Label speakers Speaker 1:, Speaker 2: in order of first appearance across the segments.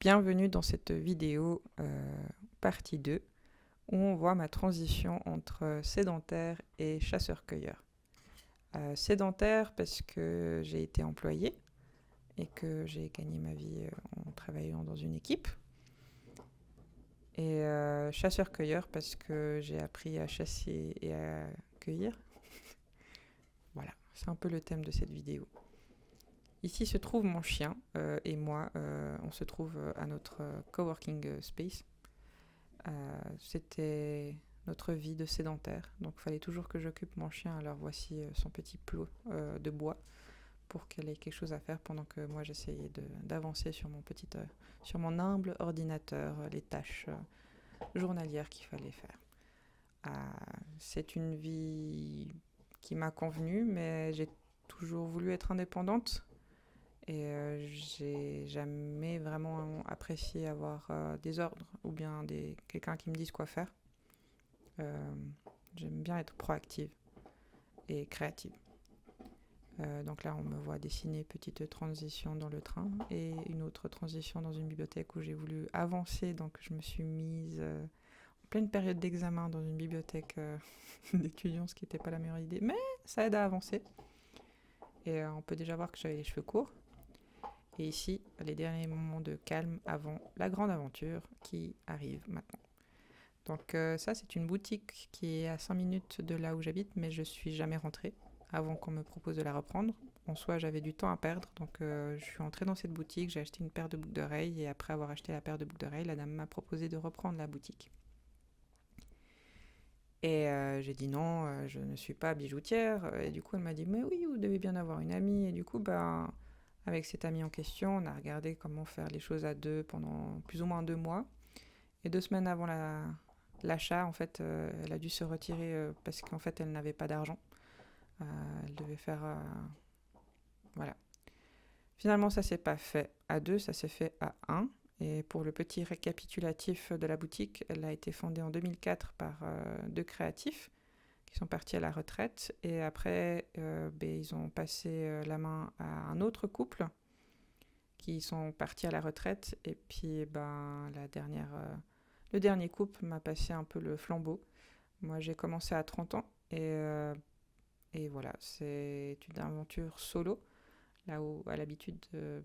Speaker 1: Bienvenue dans cette vidéo partie 2 où on voit ma transition entre sédentaire et chasseur-cueilleur. Sédentaire parce que j'ai été employée et que j'ai gagné ma vie en travaillant dans une équipe. Et chasseur-cueilleur parce que j'ai appris à chasser et à cueillir. Voilà, c'est un peu le thème de cette vidéo. Ici se trouve mon chien et moi, on se trouve à notre coworking space. C'était notre vie de sédentaire, donc il fallait toujours que j'occupe mon chien. Alors voici son petit plot de bois pour qu'elle ait quelque chose à faire pendant que moi j'essayais d'avancer sur sur mon humble ordinateur, les tâches journalières qu'il fallait faire. C'est une vie qui m'a convenu, mais j'ai toujours voulu être indépendante. Et j'ai jamais vraiment apprécié avoir des ordres ou bien quelqu'un qui me dise quoi faire. J'aime bien être proactive et créative. Donc là, on me voit dessiner petite transition dans le train et une autre transition dans une bibliothèque où j'ai voulu avancer. Donc je me suis mise en pleine période d'examen dans une bibliothèque d'étudiants, ce qui n'était pas la meilleure idée. Mais ça aide à avancer. Et on peut déjà voir que j'avais les cheveux courts. Et ici, les derniers moments de calme avant la grande aventure qui arrive maintenant. Donc ça, c'est une boutique qui est à 5 minutes de là où j'habite, mais je ne suis jamais rentrée avant qu'on me propose de la reprendre. En soi, j'avais du temps à perdre, donc je suis entrée dans cette boutique, j'ai acheté une paire de boucles d'oreilles, et après avoir acheté la paire de boucles d'oreilles, la dame m'a proposé de reprendre la boutique. Et j'ai dit non, je ne suis pas bijoutière, et du coup, elle m'a dit, mais oui, vous devez bien avoir une amie, et du coup, avec cet ami en question, on a regardé comment faire les choses à deux pendant plus ou moins 2 mois. Et 2 semaines avant l'achat, en fait, elle a dû se retirer parce qu'en fait, elle n'avait pas d'argent. Elle devait faire... voilà. Finalement, ça s'est pas fait à 2, ça s'est fait à 1. Et pour le petit récapitulatif de la boutique, elle a été fondée en 2004 par 2 créatifs qui sont partis à la retraite. Et après, ils ont passé la main à un autre couple qui sont partis à la retraite. Et puis, le dernier couple m'a passé un peu le flambeau. Moi, j'ai commencé à 30 ans et voilà, c'est une aventure solo. Là où, à l'habitude,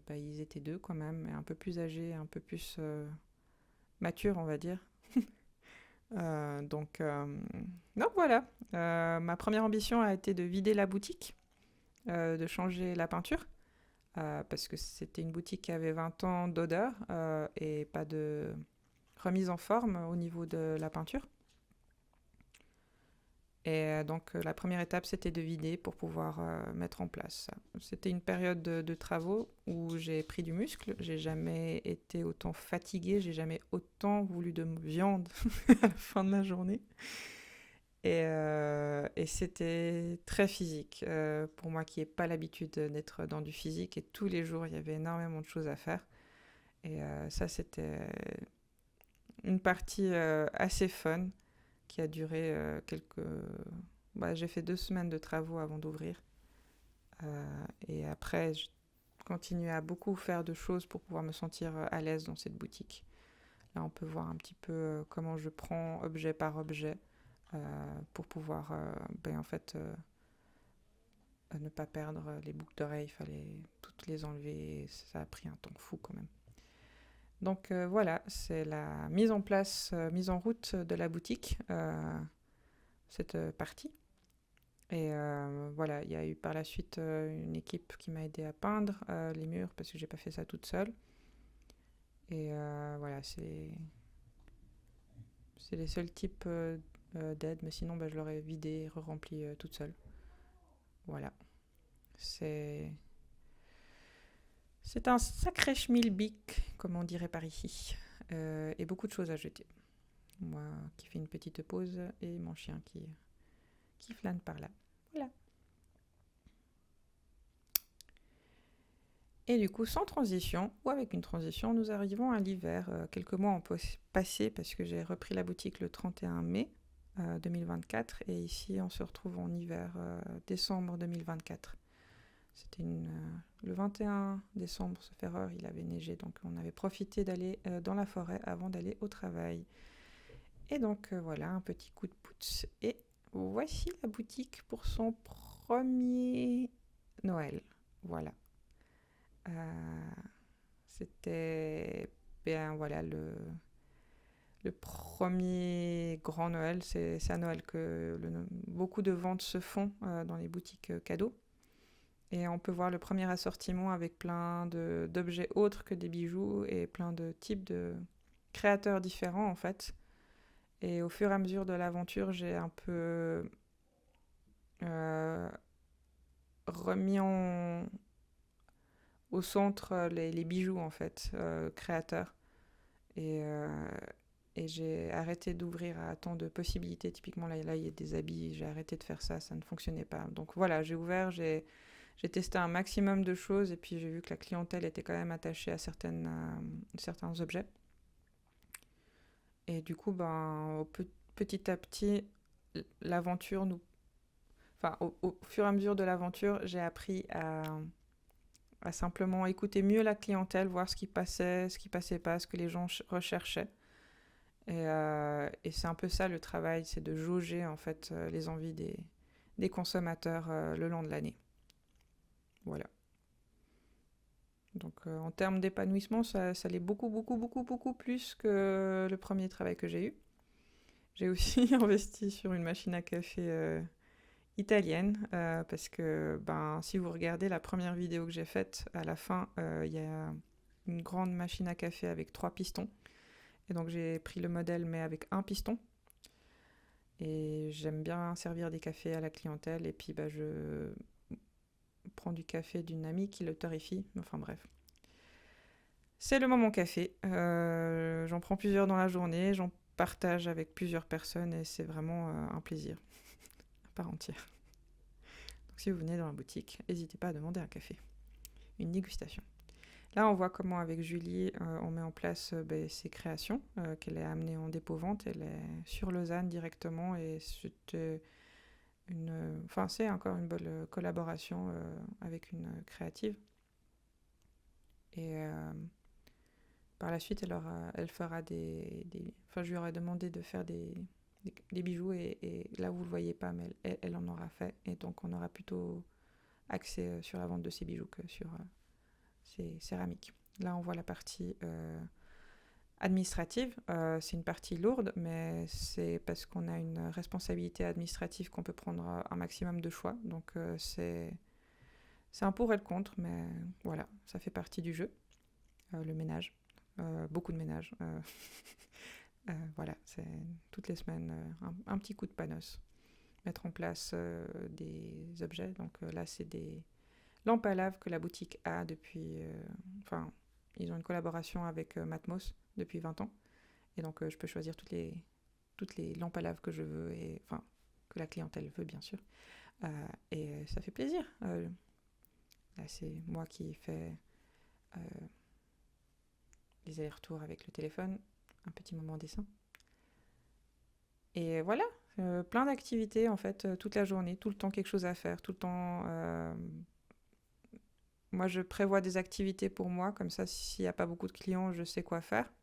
Speaker 1: ils étaient 2 quand même, mais un peu plus âgés, un peu plus matures, on va dire. Donc voilà, ma première ambition a été de vider la boutique, de changer la peinture. Parce que c'était une boutique qui avait 20 ans d'odeur et pas de remise en forme au niveau de la peinture. Et donc la première étape, c'était de vider pour pouvoir mettre en place ça. C'était une période de travaux où j'ai pris du muscle. J'ai jamais été autant fatiguée, j'ai jamais autant voulu de viande à la fin de la journée. Et c'était très physique. Pour moi qui n'ai pas l'habitude d'être dans du physique, et tous les jours, il y avait énormément de choses à faire. Et ça, c'était une partie assez fun qui a duré quelques... j'ai fait 2 semaines de travaux avant d'ouvrir. Et après, je continuais à beaucoup faire de choses pour pouvoir me sentir à l'aise dans cette boutique. Là, on peut voir un petit peu comment je prends objet par objet pour pouvoir ne pas perdre les boucles d'oreilles. Il fallait toutes les enlever. Ça a pris un temps fou quand même. Donc voilà, c'est la mise en place, mise en route de la boutique, cette partie. Et voilà, il y a eu par la suite une équipe qui m'a aidé à peindre les murs parce que j'ai pas fait ça toute seule. Et voilà, c'est les seuls types d'aide, mais sinon je l'aurais vidé et re-rempli toute seule. Voilà, c'est un sacré schmilblick, comme on dirait par ici, et beaucoup de choses à jeter. Moi qui fais une petite pause et mon chien qui flâne par là. Voilà. Et du coup, sans transition, ou avec une transition, nous arrivons à l'hiver. Quelques mois ont passé parce que j'ai repris la boutique le 31 mai 2024. Et ici, on se retrouve en hiver, décembre 2024. Le 21 décembre, sauf erreur, il avait neigé, donc on avait profité d'aller dans la forêt avant d'aller au travail. Et donc voilà, un petit coup de pouce. Et voici la boutique pour son premier Noël. Voilà. C'était bien, voilà, le premier grand Noël. C'est à Noël que beaucoup de ventes se font dans les boutiques cadeaux. Et on peut voir le premier assortiment avec plein d'objets autres que des bijoux et plein de types de créateurs différents en fait. Et au fur et à mesure de l'aventure, j'ai un peu euh, remis au centre les bijoux en fait, créateurs. Et, euh, et j'ai arrêté d'ouvrir à tant de possibilités. Typiquement, là, il y a des habits, j'ai arrêté de faire ça, ça ne fonctionnait pas. Donc voilà, j'ai ouvert, j'ai testé un maximum de choses et puis j'ai vu que la clientèle était quand même attachée à certains objets. Et du coup, petit à petit, l'aventure nous... Enfin, au fur et à mesure de l'aventure, j'ai appris à simplement écouter mieux la clientèle, voir ce qui passait, ce qui passait pas, ce que les gens recherchaient. Et c'est un peu ça le travail, c'est de jauger en fait les envies des consommateurs le long de l'année. Voilà. Donc en termes d'épanouissement, ça l'est beaucoup, beaucoup, beaucoup, beaucoup plus que le premier travail que j'ai eu. J'ai aussi investi sur une machine à café italienne parce que si vous regardez la première vidéo que j'ai faite, à la fin, il y a une grande machine à café avec 3 pistons. Et donc j'ai pris le modèle mais avec un piston. Et j'aime bien servir des cafés à la clientèle et puis je prends du café d'une amie qui le torréfie. Enfin bref. C'est le moment café. J'en prends plusieurs dans la journée, j'en partage avec plusieurs personnes et c'est vraiment un plaisir à part entière. Donc si vous venez dans la boutique, n'hésitez pas à demander un café, une dégustation. Là, on voit comment avec Julie, on met en place ses créations qu'elle est amenée en dépôt-vente. Elle est sur Lausanne directement et c'est encore une bonne collaboration avec une créative. Et par la suite, elle fera je lui aurais demandé de faire des bijoux et là, vous ne le voyez pas, mais elle en aura fait. Et donc, on aura plutôt axé sur la vente de ces bijoux que sur ces céramiques. Là, on voit la partie administrative. C'est une partie lourde, mais c'est parce qu'on a une responsabilité administrative qu'on peut prendre un maximum de choix. Donc, c'est un pour et le contre, mais voilà, ça fait partie du jeu. Le ménage. Beaucoup de ménage. Voilà, c'est toutes les semaines un petit coup de panos. Mettre en place des objets. Donc là, c'est des lampes à lave que la boutique a depuis... ils ont une collaboration avec Matmos depuis 20 ans. Et donc, je peux choisir toutes les lampes à lave que je veux, que la clientèle veut, bien sûr. Et ça fait plaisir. Là, c'est moi qui fais les allers-retours avec le téléphone, un petit moment dessin. Et voilà, plein d'activités, en fait, toute la journée, tout le temps quelque chose à faire, tout le temps... Moi, je prévois des activités pour moi, comme ça, s'il n'y a pas beaucoup de clients, je sais quoi faire.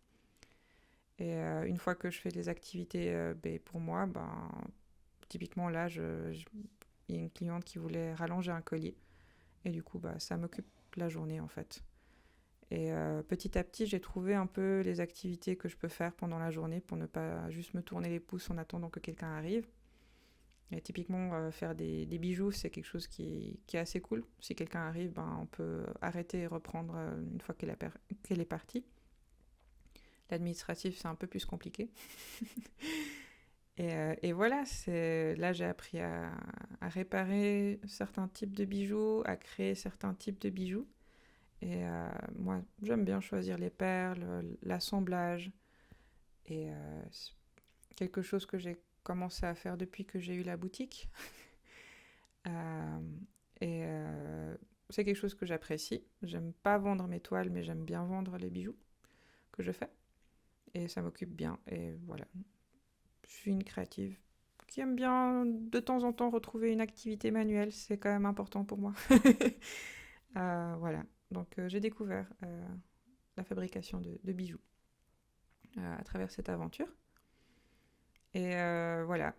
Speaker 1: Et une fois que je fais les activités pour moi, typiquement là, il y a une cliente qui voulait rallonger un collier. Et du coup, ça m'occupe la journée en fait. Et petit à petit, j'ai trouvé un peu les activités que je peux faire pendant la journée pour ne pas juste me tourner les pouces en attendant que quelqu'un arrive. Et typiquement, faire des bijoux, c'est quelque chose qui est assez cool. Si quelqu'un arrive, on peut arrêter et reprendre une fois qu'elle est partie. L'administratif, c'est un peu plus compliqué. Et voilà, là j'ai appris à réparer certains types de bijoux, à créer certains types de bijoux. Et moi, j'aime bien choisir les perles, l'assemblage. Et c'est quelque chose que j'ai commencé à faire depuis que j'ai eu la boutique. C'est quelque chose que j'apprécie. J'aime pas vendre mes toiles, mais j'aime bien vendre les bijoux que je fais. Et ça m'occupe bien. Et voilà. Je suis une créative qui aime bien de temps en temps retrouver une activité manuelle. C'est quand même important pour moi. Voilà, donc j'ai découvert la fabrication de bijoux à travers cette aventure. Et voilà,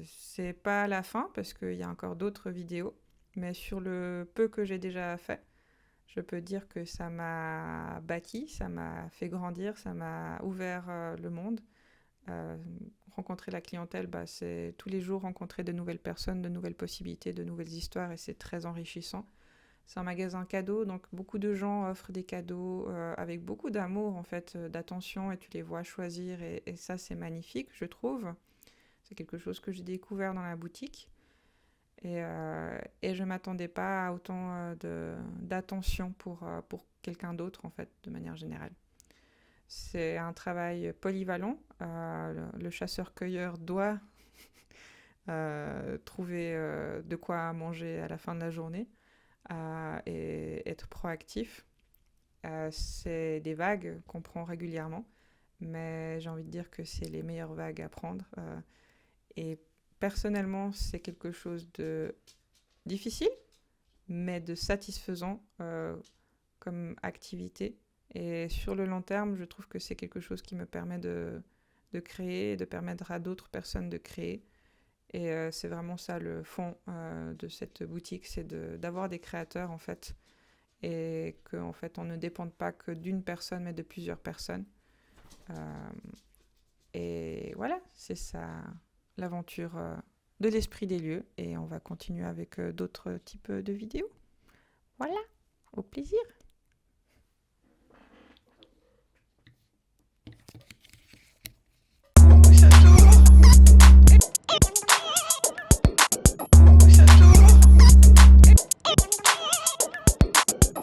Speaker 1: c'est pas la fin parce qu'il y a encore d'autres vidéos, mais sur le peu que j'ai déjà fait, je peux dire que ça m'a bâti, ça m'a fait grandir, ça m'a ouvert le monde. Euh, Rencontrer la clientèle, bah, c'est tous les jours rencontrer de nouvelles personnes, de nouvelles possibilités, de nouvelles histoires et c'est très enrichissant. C'est un magasin cadeau, donc beaucoup de gens offrent des cadeaux avec beaucoup d'amour, en fait, d'attention, et tu les vois choisir, et ça, c'est magnifique, je trouve. C'est quelque chose que j'ai découvert dans la boutique, et je ne m'attendais pas à autant d'attention pour quelqu'un d'autre, en fait, de manière générale. C'est un travail polyvalent. Le chasseur-cueilleur doit trouver de quoi manger à la fin de la journée et être proactif. C'est des vagues qu'on prend régulièrement, mais j'ai envie de dire que c'est les meilleures vagues à prendre. Et personnellement, c'est quelque chose de difficile, mais de satisfaisant comme activité. Et sur le long terme, je trouve que c'est quelque chose qui me permet de créer, de permettre à d'autres personnes de créer. Et c'est vraiment ça le fond de cette boutique, c'est d'avoir des créateurs en fait, et qu'en fait on ne dépende pas que d'une personne, mais de plusieurs personnes. Euh, et voilà, c'est ça l'aventure de l'esprit des lieux. Et on va continuer avec d'autres types de vidéos. Voilà, au plaisir.